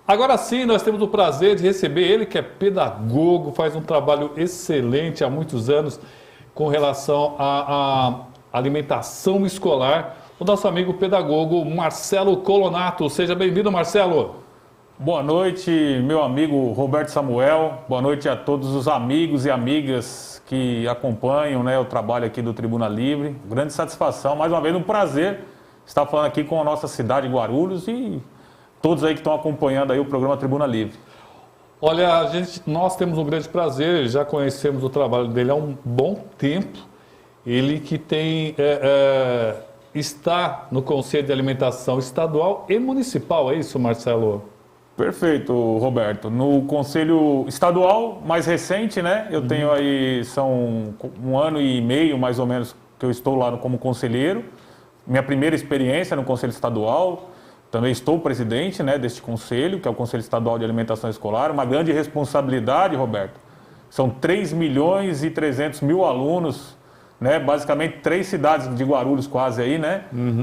Agora sim, nós temos o prazer de receber ele, que é pedagogo, faz um trabalho excelente há muitos anos com relação à alimentação escolar. O nosso amigo pedagogo Marcelo Colonato. Seja bem-vindo, Marcelo. Boa noite, meu amigo Roberto Samuel. Boa noite a todos os amigos e amigas que acompanham, o trabalho aqui do Tribuna Livre. Grande satisfação, mais uma vez um prazer estar falando aqui com a nossa cidade, Guarulhos, e todos aí que estão acompanhando aí o programa Tribuna Livre. Olha, nós temos um grande prazer, já conhecemos o trabalho dele há um bom tempo. Ele que está no Conselho de Alimentação Estadual e Municipal, é isso, Marcelo? Perfeito, Roberto. No Conselho Estadual, mais recente, eu tenho aí, são um ano e meio mais ou menos que eu estou lá como conselheiro. Minha primeira experiência no Conselho Estadual. Também estou presidente deste conselho, que é o Conselho Estadual de Alimentação Escolar. Uma grande responsabilidade, Roberto. São 3.300.000 alunos, basicamente 3 cidades de Guarulhos quase aí,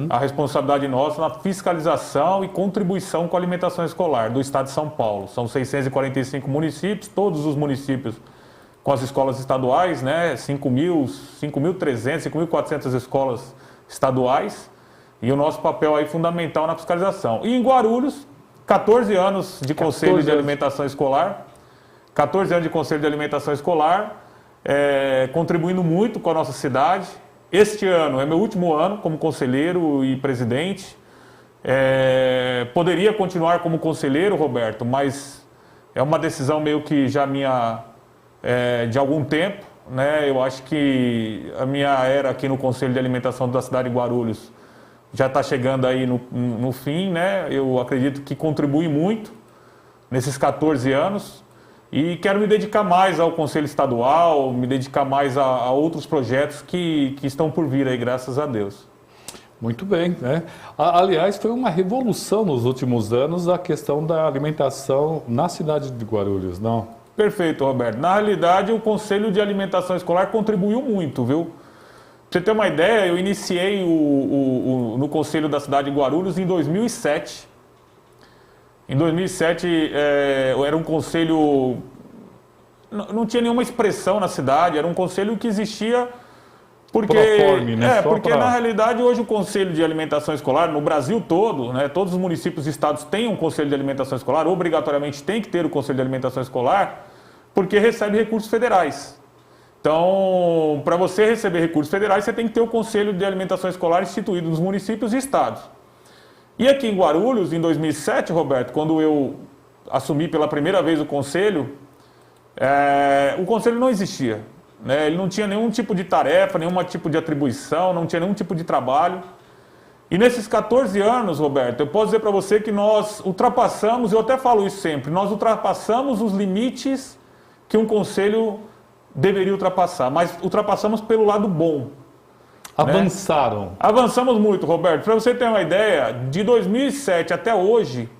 A responsabilidade nossa na fiscalização e contribuição com a alimentação escolar do Estado de São Paulo. São 645 municípios, todos os municípios com as escolas estaduais, 5.300, 5.400 escolas estaduais. E o nosso papel aí fundamental na fiscalização. E em Guarulhos, 14 anos de Conselho de Alimentação Escolar. 14 anos de Conselho de Alimentação Escolar, contribuindo muito com a nossa cidade. Este ano é meu último ano como conselheiro e presidente. Poderia continuar como conselheiro, Roberto, mas é uma decisão meio que já minha de algum tempo. Eu acho que a minha era aqui no Conselho de Alimentação da cidade de Guarulhos já está chegando aí no fim, Eu acredito que contribui muito nesses 14 anos e quero me dedicar mais ao Conselho Estadual, me dedicar mais a outros projetos que estão por vir aí, graças a Deus. Muito bem, Aliás, foi uma revolução nos últimos anos a questão da alimentação na cidade de Guarulhos, não? Perfeito, Roberto. Na realidade, o Conselho de Alimentação Escolar contribuiu muito, viu? Pra você ter uma ideia, eu iniciei no Conselho da cidade de Guarulhos em 2007. Em 2007, era um conselho... Não tinha nenhuma expressão na cidade, era um conselho que existia porque... Proforme, porque na realidade hoje o Conselho de Alimentação Escolar, no Brasil todo, todos os municípios e estados têm um Conselho de Alimentação Escolar, obrigatoriamente tem que ter o Conselho de Alimentação Escolar, porque recebe recursos federais. Então, para você receber recursos federais, você tem que ter o Conselho de Alimentação Escolar instituído nos municípios e estados. E aqui em Guarulhos, em 2007, Roberto, quando eu assumi pela primeira vez o Conselho não existia. Ele não tinha nenhum tipo de tarefa, nenhum tipo de atribuição, não tinha nenhum tipo de trabalho. E nesses 14 anos, Roberto, eu posso dizer para você que nós ultrapassamos, eu até falo isso sempre, nós ultrapassamos os limites que um Conselho deveria ultrapassar, mas ultrapassamos pelo lado bom. Avançaram. Avançamos muito, Roberto. Para você ter uma ideia, de 2007 até hoje,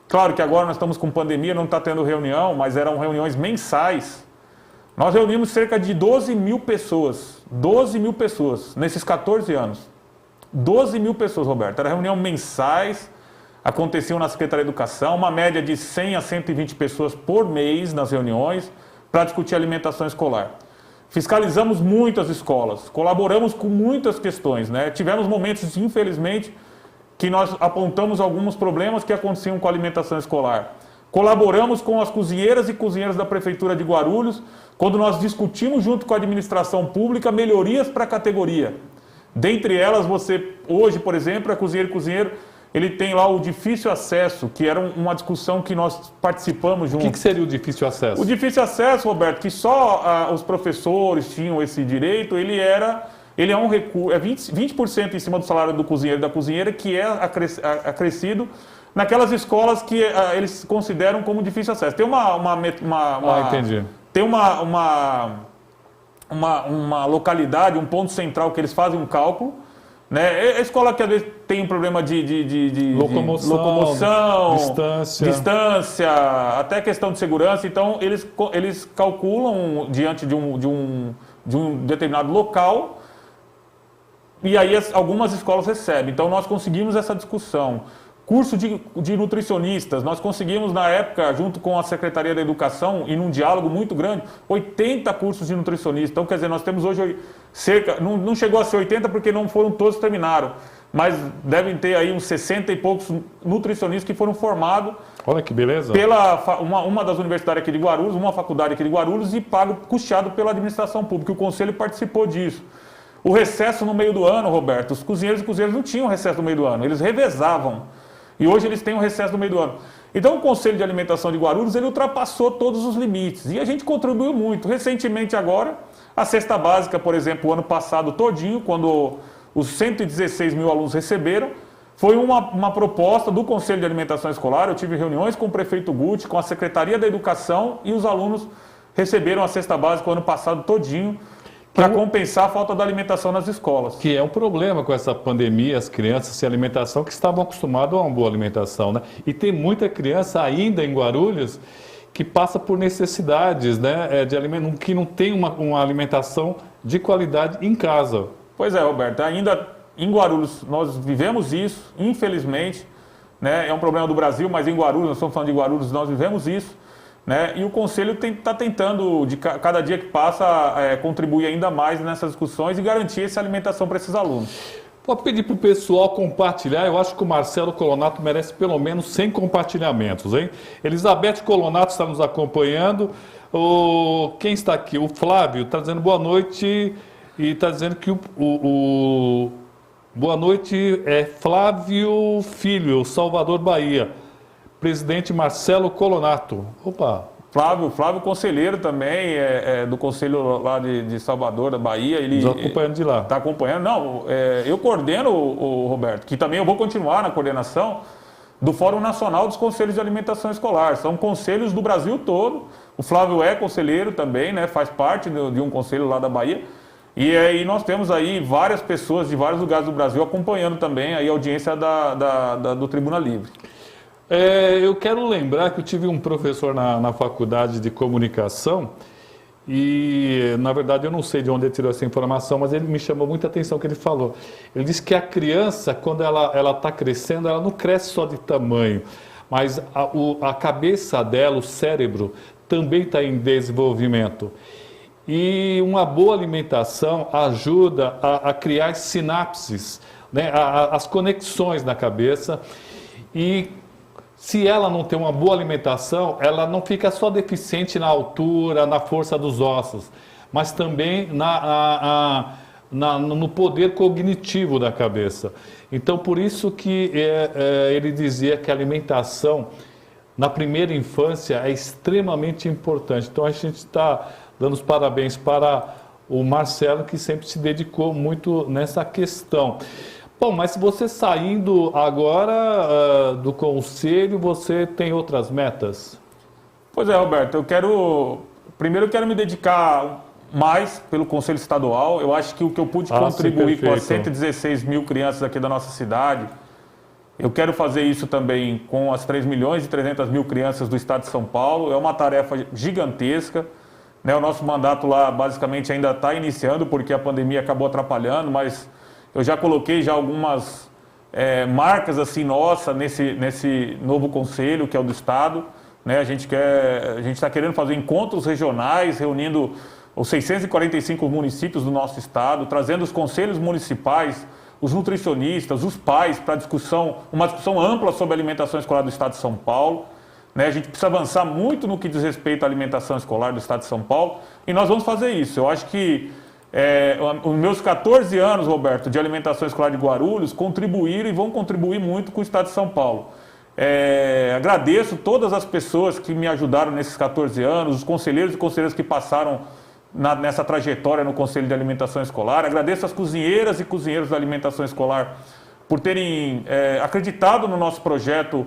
claro que agora nós estamos com pandemia, não está tendo reunião, mas eram reuniões mensais. Nós reunimos cerca de 12 mil pessoas. 12 mil pessoas nesses 14 anos. 12 mil pessoas, Roberto. Eram reuniões mensais, aconteciam na Secretaria de Educação, uma média de 100 a 120 pessoas por mês nas reuniões, para discutir alimentação escolar. Fiscalizamos muitas escolas, colaboramos com muitas questões, Tivemos momentos, infelizmente, que nós apontamos alguns problemas que aconteciam com a alimentação escolar. Colaboramos com as cozinheiras e cozinheiros da Prefeitura de Guarulhos, quando nós discutimos junto com a administração pública melhorias para a categoria. Dentre elas, hoje, por exemplo, a cozinheira e cozinheiro, ele tem lá o difícil acesso, que era uma discussão que nós participamos juntos. O que seria o difícil acesso? O difícil acesso, Roberto, que só os professores tinham esse direito, ele é um recurso, 20% em cima do salário do cozinheiro e da cozinheira, que é acrescido naquelas escolas que eles consideram como difícil acesso. Tem entendi. Tem uma localidade, um ponto central que eles fazem um cálculo, A escola que às vezes tem um problema de locomoção, distância, até questão de segurança, então eles calculam diante de um determinado local e aí algumas escolas recebem. Então nós conseguimos essa discussão Curso de nutricionistas, nós conseguimos na época, junto com a Secretaria da Educação, e num diálogo muito grande, 80 cursos de nutricionista. Então, quer dizer, nós temos hoje cerca, não chegou a ser 80 porque não foram todos terminaram, mas devem ter aí uns 60 e poucos nutricionistas que foram formados. Olha que beleza. Pela uma das universidades aqui de Guarulhos, uma faculdade aqui de Guarulhos, e custeado pela administração pública. O Conselho participou disso. O recesso no meio do ano, Roberto, os cozinheiros e cozinheiras não tinham recesso no meio do ano, eles revezavam. E hoje eles têm um recesso no meio do ano. Então o Conselho de Alimentação de Guarulhos, ele ultrapassou todos os limites. E a gente contribuiu muito. Recentemente agora, a cesta básica, por exemplo, o ano passado todinho, quando os 116 mil alunos receberam, foi uma proposta do Conselho de Alimentação Escolar. Eu tive reuniões com o prefeito Guti, com a Secretaria da Educação, e os alunos receberam a cesta básica o ano passado todinho, para compensar a falta da alimentação nas escolas. Que é um problema com essa pandemia, as crianças sem alimentação, que estavam acostumadas a uma boa alimentação, né? E tem muita criança ainda em Guarulhos que passa por necessidades, né, de alimento, que não tem uma alimentação de qualidade em casa. Pois é, Roberto, ainda em Guarulhos nós vivemos isso, infelizmente, né? É um problema do Brasil, mas em Guarulhos, nós estamos falando de Guarulhos, nós vivemos isso. Né? E o Conselho está tentando, cada dia que passa, contribuir ainda mais nessas discussões e garantir essa alimentação para esses alunos. Vou pedir para o pessoal compartilhar. Eu acho que o Marcelo Colonato merece pelo menos 100 compartilhamentos, hein? Elizabeth Colonato está nos acompanhando. Quem está aqui? O Flávio está dizendo boa noite e está dizendo que boa noite é Flávio Filho, Salvador, Bahia. Presidente Marcelo Colonato. Opa! Flávio conselheiro também, do Conselho lá de Salvador, da Bahia. Ele está acompanhando de lá. Está acompanhando. Não, eu coordeno, o Roberto, que também eu vou continuar na coordenação do Fórum Nacional dos Conselhos de Alimentação Escolar. São conselhos do Brasil todo. O Flávio é conselheiro também, né? Faz parte de um conselho lá da Bahia. E aí nós temos aí várias pessoas de vários lugares do Brasil acompanhando também aí a audiência do Tribuna Livre. Eu quero lembrar que eu tive um professor na faculdade de comunicação e, na verdade, eu não sei de onde ele tirou essa informação, mas ele me chamou muita atenção o que ele falou. Ele disse que a criança, quando ela está crescendo, ela não cresce só de tamanho, mas a cabeça dela, o cérebro, também está em desenvolvimento. E uma boa alimentação ajuda a criar sinapses, né, as conexões na cabeça. E se ela não tem uma boa alimentação, ela não fica só deficiente na altura, na força dos ossos, mas também no poder cognitivo da cabeça. Então, por isso que ele dizia que a alimentação na primeira infância é extremamente importante. Então, a gente está dando os parabéns para o Marcelo, que sempre se dedicou muito nessa questão. Bom, mas você saindo agora do Conselho, você tem outras metas? Pois é, Roberto, primeiro eu quero me dedicar mais pelo Conselho Estadual. Eu acho que o que eu pude contribuir com as 116 mil crianças aqui da nossa cidade, eu quero fazer isso também com as 3 milhões e 300 mil crianças do estado de São Paulo. É uma tarefa gigantesca, né? O nosso mandato lá basicamente ainda está iniciando, porque a pandemia acabou atrapalhando, mas eu já coloquei algumas marcas assim nossa nesse novo conselho, que é o do Estado. Né? A gente está querendo fazer encontros regionais, reunindo os 645 municípios do nosso estado, trazendo os conselhos municipais, os nutricionistas, os pais, para uma discussão ampla sobre a alimentação escolar do estado de São Paulo. Né? A gente precisa avançar muito no que diz respeito à alimentação escolar do estado de São Paulo, e nós vamos fazer isso. Eu acho que os meus 14 anos, Roberto, de alimentação escolar de Guarulhos contribuíram e vão contribuir muito com o estado de São Paulo. Agradeço todas as pessoas que me ajudaram nesses 14 anos, os conselheiros e conselheiras que passaram nessa trajetória no Conselho de Alimentação Escolar. Agradeço as cozinheiras e cozinheiros da alimentação escolar por terem acreditado no nosso projeto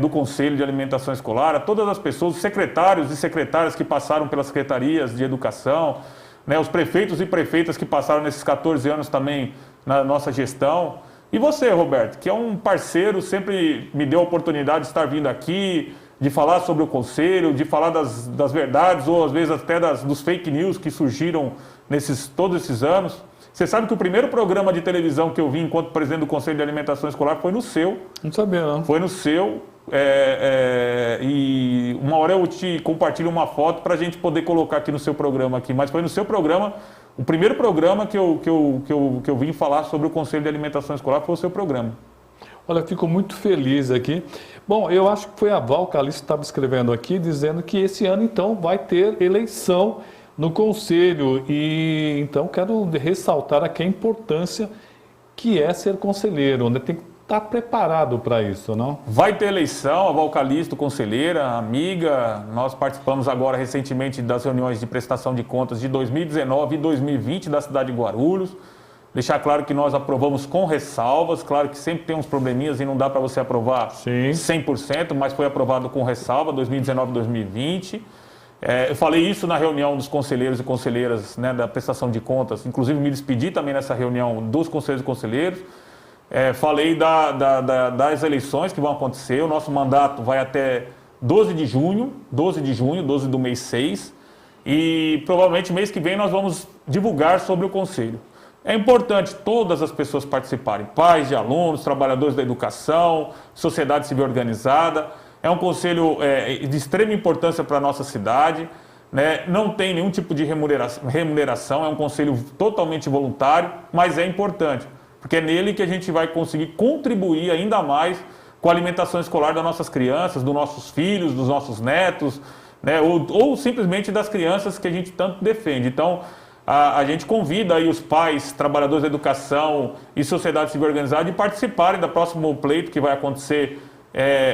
do Conselho de Alimentação Escolar, a todas as pessoas, os secretários e secretárias que passaram pelas secretarias de educação, né, os prefeitos e prefeitas que passaram nesses 14 anos também na nossa gestão. E você, Roberto, que é um parceiro, sempre me deu a oportunidade de estar vindo aqui, de falar sobre o Conselho, de falar das verdades ou às vezes até dos fake news que surgiram todos esses anos. Você sabe que o primeiro programa de televisão que eu vi enquanto presidente do Conselho de Alimentação Escolar foi no seu. Não sabia, não. Foi no seu. E uma hora eu te compartilho uma foto para a gente poder colocar aqui no seu programa aqui. Mas foi no seu programa, o primeiro programa que eu vim falar sobre o Conselho de Alimentação Escolar foi o seu programa. Olha, fico muito feliz aqui. Bom, eu acho que foi a Val Calixto que estava escrevendo aqui, dizendo que esse ano, então, vai ter eleição no Conselho. E, então, quero ressaltar aqui a importância que é ser conselheiro, né? Tem que estar preparado para isso, não? Vai ter eleição, a Val Calixto, conselheira, amiga. Nós participamos agora, recentemente, das reuniões de prestação de contas de 2019 e 2020 da cidade de Guarulhos. Deixar claro que nós aprovamos com ressalvas, claro que sempre tem uns probleminhas e não dá para você aprovar 100%, mas foi aprovado com ressalva 2019 e 2020. Eu falei isso na reunião dos conselheiros e conselheiras, né, da prestação de contas, inclusive me despedi também nessa reunião dos conselheiros e conselheiros. Falei das eleições que vão acontecer, o nosso mandato vai até 12 de junho, 12 do mês 6, e provavelmente mês que vem nós vamos divulgar sobre o conselho. É importante todas as pessoas participarem, pais de alunos, trabalhadores da educação, sociedade civil organizada. É um conselho de extrema importância para a nossa cidade, né? Não tem nenhum tipo de remuneração, é um conselho totalmente voluntário, mas é importante, porque é nele que a gente vai conseguir contribuir ainda mais com a alimentação escolar das nossas crianças, dos nossos filhos, dos nossos netos, né? Ou simplesmente das crianças que a gente tanto defende. Então, a gente convida aí os pais, trabalhadores da educação e sociedade civil organizada de participarem do próximo pleito que vai acontecer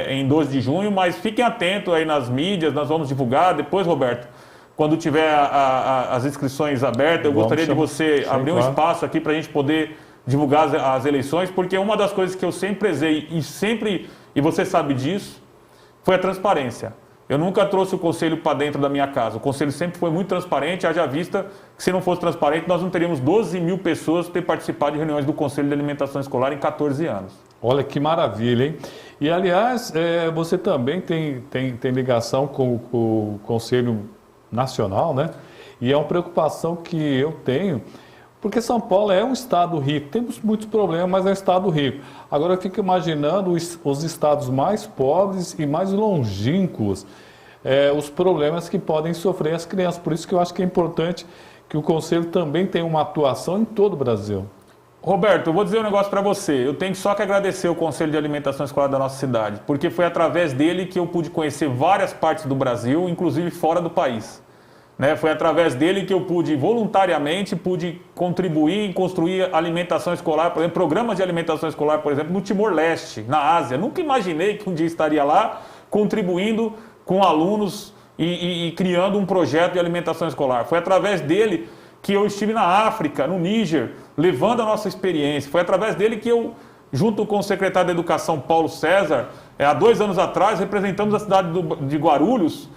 em 12 de junho, mas fiquem atentos aí nas mídias, nós vamos divulgar. Depois, Roberto, quando tiver as inscrições abertas, eu gostaria de você abrir um espaço aqui para a gente poder divulgar as eleições, porque uma das coisas que eu sempre prezei e você sabe disso, foi a transparência. Eu nunca trouxe o conselho para dentro da minha casa. O conselho sempre foi muito transparente, haja vista que se não fosse transparente, nós não teríamos 12 mil pessoas ter participado de reuniões do Conselho de Alimentação Escolar em 14 anos. Olha que maravilha, hein? E, aliás, você também tem ligação com o Conselho Nacional, né? E é uma preocupação que eu tenho, porque São Paulo é um estado rico. Temos muitos problemas, mas é um estado rico. Agora eu fico imaginando os estados mais pobres e mais longínquos, os problemas que podem sofrer as crianças. Por isso que eu acho que é importante que o Conselho também tenha uma atuação em todo o Brasil. Roberto, eu vou dizer um negócio para você. Eu tenho só que agradecer o Conselho de Alimentação Escolar da nossa cidade, porque foi através dele que eu pude conhecer várias partes do Brasil, inclusive fora do país. Foi através dele que eu pude voluntariamente contribuir em construir alimentação escolar, por exemplo, programas de alimentação escolar, por exemplo, no Timor-Leste, na Ásia. Nunca imaginei que um dia estaria lá contribuindo com alunos e criando um projeto de alimentação escolar. Foi através dele que eu estive na África, no Níger, levando a nossa experiência. Foi através dele que eu, junto com o secretário da Educação, Paulo César, há 2 anos atrás, representamos a cidade de Guarulhos,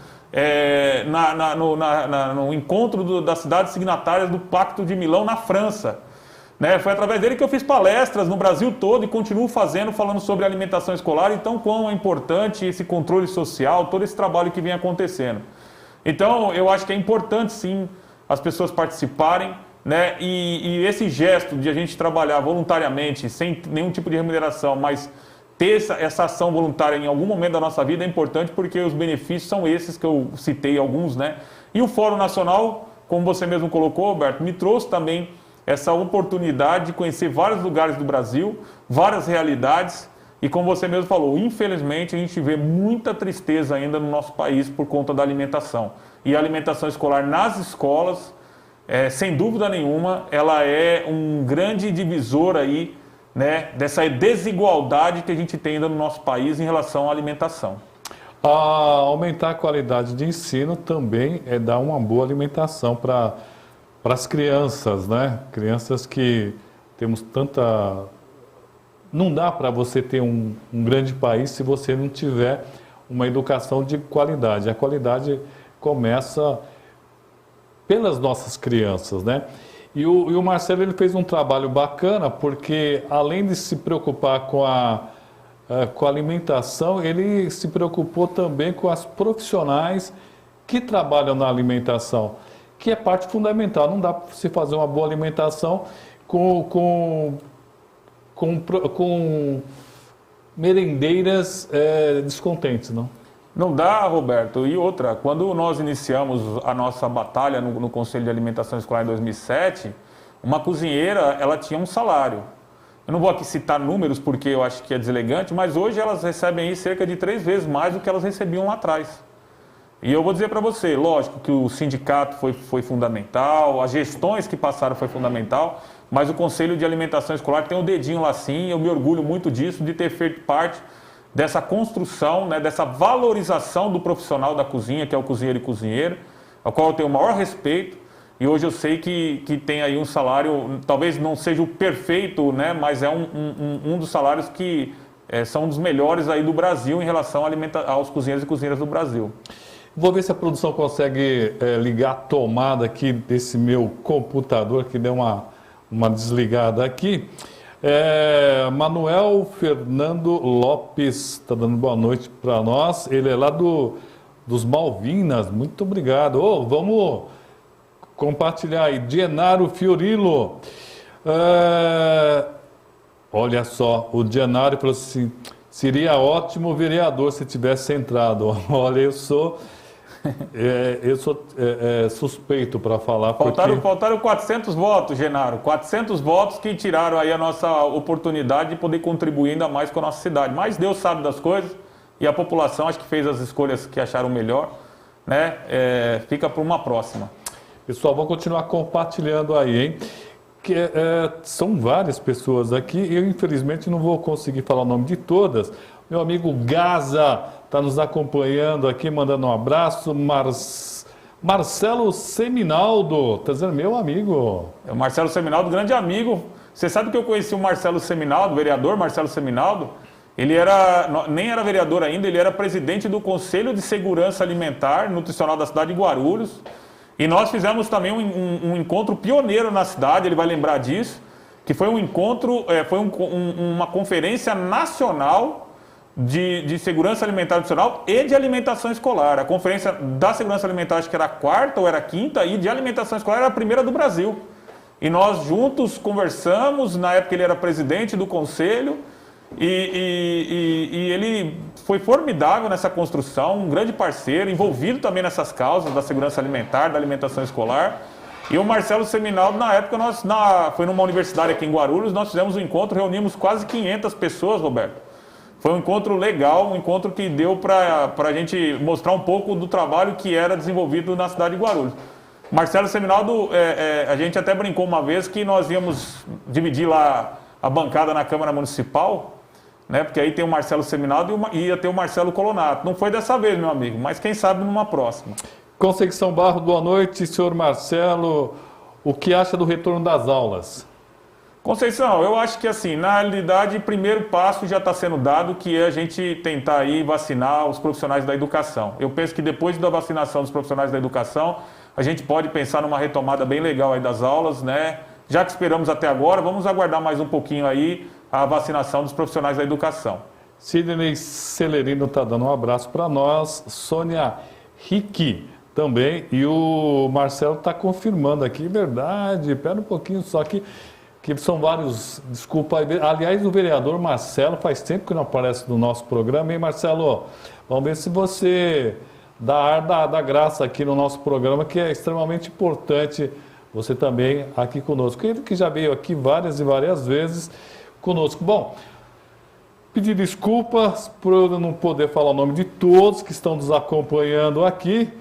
no encontro das cidades signatárias do Pacto de Milão na França. Foi através dele que eu fiz palestras no Brasil todo e continuo fazendo, falando sobre alimentação escolar. Então, quão é importante esse controle social, todo esse trabalho que vem acontecendo. Então, eu acho que é importante, sim, as pessoas participarem, e esse gesto de a gente trabalhar voluntariamente, sem nenhum tipo de remuneração, mas ter essa ação voluntária em algum momento da nossa vida é importante, porque os benefícios são esses que eu citei, alguns, E o Fórum Nacional, como você mesmo colocou, Roberto, me trouxe também essa oportunidade de conhecer vários lugares do Brasil, várias realidades, e como você mesmo falou, infelizmente a gente vê muita tristeza ainda no nosso país por conta da alimentação. E a alimentação escolar nas escolas, sem dúvida nenhuma, ela é um grande divisor aí, dessa desigualdade que a gente tem ainda no nosso país em relação à alimentação. Aumentar a qualidade de ensino também é dar uma boa alimentação para as crianças, Crianças que temos tanta... Não dá para você ter um grande país se você não tiver uma educação de qualidade. A qualidade começa pelas nossas crianças, E o Marcelo ele fez um trabalho bacana, porque além de se preocupar com a alimentação, ele se preocupou também com as profissionais que trabalham na alimentação, que é parte fundamental. Não dá para se fazer uma boa alimentação com merendeiras descontentes, não? Não dá, Roberto. E outra, quando nós iniciamos a nossa batalha no Conselho de Alimentação Escolar em 2007, uma cozinheira, ela tinha um salário. Eu não vou aqui citar números porque eu acho que é deselegante, mas hoje elas recebem aí cerca de 3 vezes mais do que elas recebiam lá atrás. E eu vou dizer para você, lógico que o sindicato foi fundamental, as gestões que passaram foi fundamental, mas o Conselho de Alimentação Escolar tem um dedinho lá sim, eu me orgulho muito disso, de ter feito parte dessa construção, né, dessa valorização do profissional da cozinha, que é o cozinheiro e cozinheira, ao qual eu tenho o maior respeito, e hoje eu sei que tem aí um salário, talvez não seja o perfeito, né, mas é um dos salários que são um dos melhores aí do Brasil em relação aos cozinheiros e cozinheiras do Brasil. Vou ver se a produção consegue ligar a tomada aqui desse meu computador, que deu uma desligada aqui. Manuel Fernando Lopes está dando boa noite para nós. Ele é lá dos Malvinas. Muito obrigado. Vamos compartilhar aí. Genaro Fiorillo. Olha só, o Genaro falou assim: seria ótimo vereador se tivesse entrado. Olha, eu sou suspeito para falar. Faltaram 400 votos, Genaro. 400 votos que tiraram aí a nossa oportunidade de poder contribuir ainda mais com a nossa cidade. Mas Deus sabe das coisas e a população acho que fez as escolhas que acharam melhor, né? Fica para uma próxima. Pessoal, vou continuar compartilhando aí, hein? São várias pessoas aqui e eu infelizmente não vou conseguir falar o nome de todas. Meu amigo Gaza está nos acompanhando aqui, mandando um abraço. Marcelo Seminaldo, está dizendo meu amigo. É o Marcelo Seminaldo, grande amigo. Você sabe que eu conheci o Marcelo Seminaldo, o vereador Marcelo Seminaldo? Ele nem era vereador ainda, ele era presidente do Conselho de Segurança Alimentar e Nutricional da cidade de Guarulhos. E nós fizemos também um encontro pioneiro na cidade, ele vai lembrar disso, que foi um encontro, uma conferência nacional de segurança alimentar nutricional e de alimentação escolar. A conferência da segurança alimentar acho que era a 4ª ou era a 5ª e de alimentação escolar era a primeira do Brasil. E nós juntos conversamos, na época ele era presidente do conselho e ele foi formidável nessa construção, um grande parceiro, envolvido também nessas causas da segurança alimentar, da alimentação escolar. E o Marcelo Seminaldo, na época, foi numa universidade aqui em Guarulhos, nós fizemos um encontro, reunimos quase 500 pessoas, Roberto. Foi um encontro legal, um encontro que deu para a gente mostrar um pouco do trabalho que era desenvolvido na cidade de Guarulhos. Marcelo Seminaldo, a gente até brincou uma vez que nós íamos dividir lá a bancada na Câmara Municipal, né? Porque aí tem o Marcelo Seminaldo e ia ter o Marcelo Colonato. Não foi dessa vez, meu amigo, mas quem sabe numa próxima. Conceição Barro, boa noite, senhor Marcelo. O que acha do retorno das aulas? Conceição, eu acho que assim, na realidade, o primeiro passo já está sendo dado, que é a gente tentar aí vacinar os profissionais da educação. Eu penso que depois da vacinação dos profissionais da educação, a gente pode pensar numa retomada bem legal aí das aulas, né? Já que esperamos até agora, vamos aguardar mais um pouquinho aí a vacinação dos profissionais da educação. Sidney Celerino está dando um abraço para nós. Sônia Ricky também. E o Marcelo está confirmando aqui, verdade, pera um pouquinho só que são vários, desculpa, aliás, o vereador Marcelo faz tempo que não aparece no nosso programa, hein, Marcelo? Vamos ver se você dá ar da graça aqui no nosso programa, que é extremamente importante você também aqui conosco. Ele que já veio aqui várias e várias vezes conosco. Bom, pedir desculpas por eu não poder falar o nome de todos que estão nos acompanhando aqui,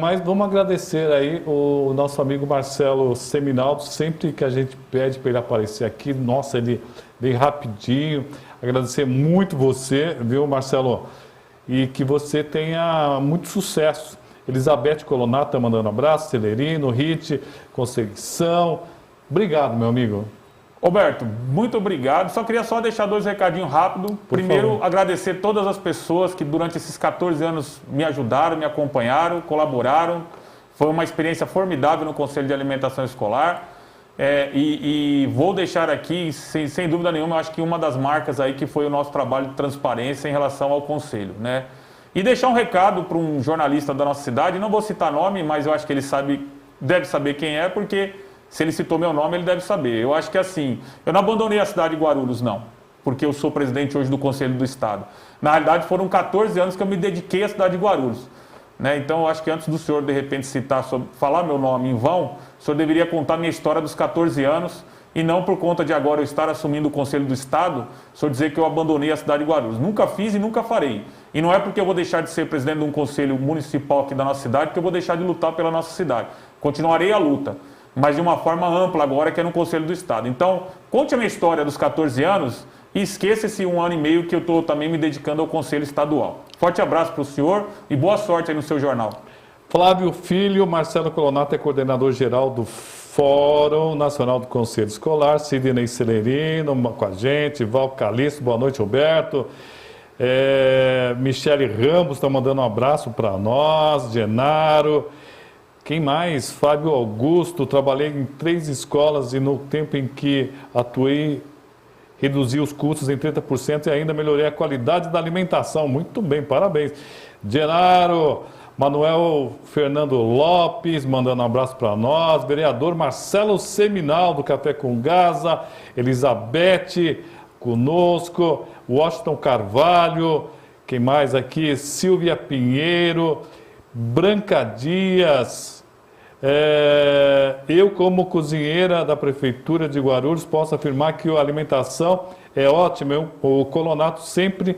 mas vamos agradecer aí o nosso amigo Marcelo Seminaldo, sempre que a gente pede para ele aparecer aqui, nossa, ele vem rapidinho. Agradecer muito você, viu, Marcelo? E que você tenha muito sucesso. Elizabeth Colonato está mandando um abraço, Celerino, Rit, Conceição. Obrigado, meu amigo. Roberto, muito obrigado. Só queria deixar 2 recadinhos rápidos. Primeiro, agradecer todas as pessoas que durante esses 14 anos me ajudaram, me acompanharam, colaboraram. Foi uma experiência formidável no Conselho de Alimentação Escolar. E vou deixar aqui, sem dúvida nenhuma, eu acho que uma das marcas aí que foi o nosso trabalho de transparência em relação ao Conselho, né? E deixar um recado para um jornalista da nossa cidade, não vou citar nome, mas eu acho que ele deve saber quem é, porque Se ele citou meu nome, ele deve saber. Eu acho que assim, eu não abandonei a cidade de Guarulhos, não, porque eu sou presidente hoje do Conselho do Estado. Na realidade, foram 14 anos que eu me dediquei à cidade de Guarulhos. Né? Então, eu acho que antes do senhor, de repente, falar meu nome em vão, o senhor deveria contar minha história dos 14 anos e não por conta de agora eu estar assumindo o Conselho do Estado, o senhor dizer que eu abandonei a cidade de Guarulhos. Nunca fiz e nunca farei. E não é porque eu vou deixar de ser presidente de um conselho municipal aqui da nossa cidade que eu vou deixar de lutar pela nossa cidade. Continuarei a luta, mas de uma forma ampla agora, que é no Conselho do Estado. Então, conte a minha história dos 14 anos e esqueça esse 1 ano e meio que eu estou também me dedicando ao Conselho Estadual. Forte abraço para o senhor e boa sorte aí no seu jornal. Flávio Filho, Marcelo Colonato é coordenador-geral do Fórum Nacional do Conselho Escolar, Sidney Celerino com a gente, Val Calixto, boa noite, Roberto. Michele Ramos está mandando um abraço para nós, Genaro. Quem mais? Fábio Augusto, trabalhei em 3 escolas e no tempo em que atuei, reduzi os custos em 30% e ainda melhorei a qualidade da alimentação. Muito bem, parabéns. Genaro, Manuel Fernando Lopes, mandando um abraço para nós. Vereador Marcelo Seminal, do Café com Gaza. Elizabeth, conosco. Washington Carvalho. Quem mais aqui? Silvia Pinheiro. Branca Dias. Eu, como cozinheira da Prefeitura de Guarulhos, posso afirmar que a alimentação é ótima. O Colonato sempre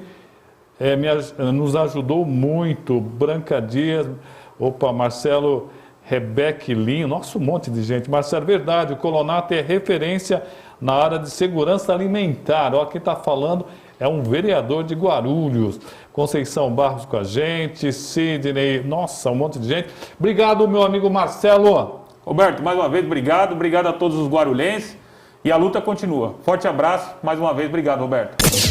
nos ajudou muito. Branca Dias, Marcelo Rebequilinho, nossa, um monte de gente. Marcelo, verdade, o Colonato é referência na área de segurança alimentar. Ó, quem está falando é um vereador de Guarulhos. Conceição Barros com a gente, Sidney, nossa, um monte de gente. Obrigado, meu amigo Marcelo. Roberto, mais uma vez, obrigado a todos os guarulhenses e a luta continua. Forte abraço, mais uma vez, obrigado, Roberto.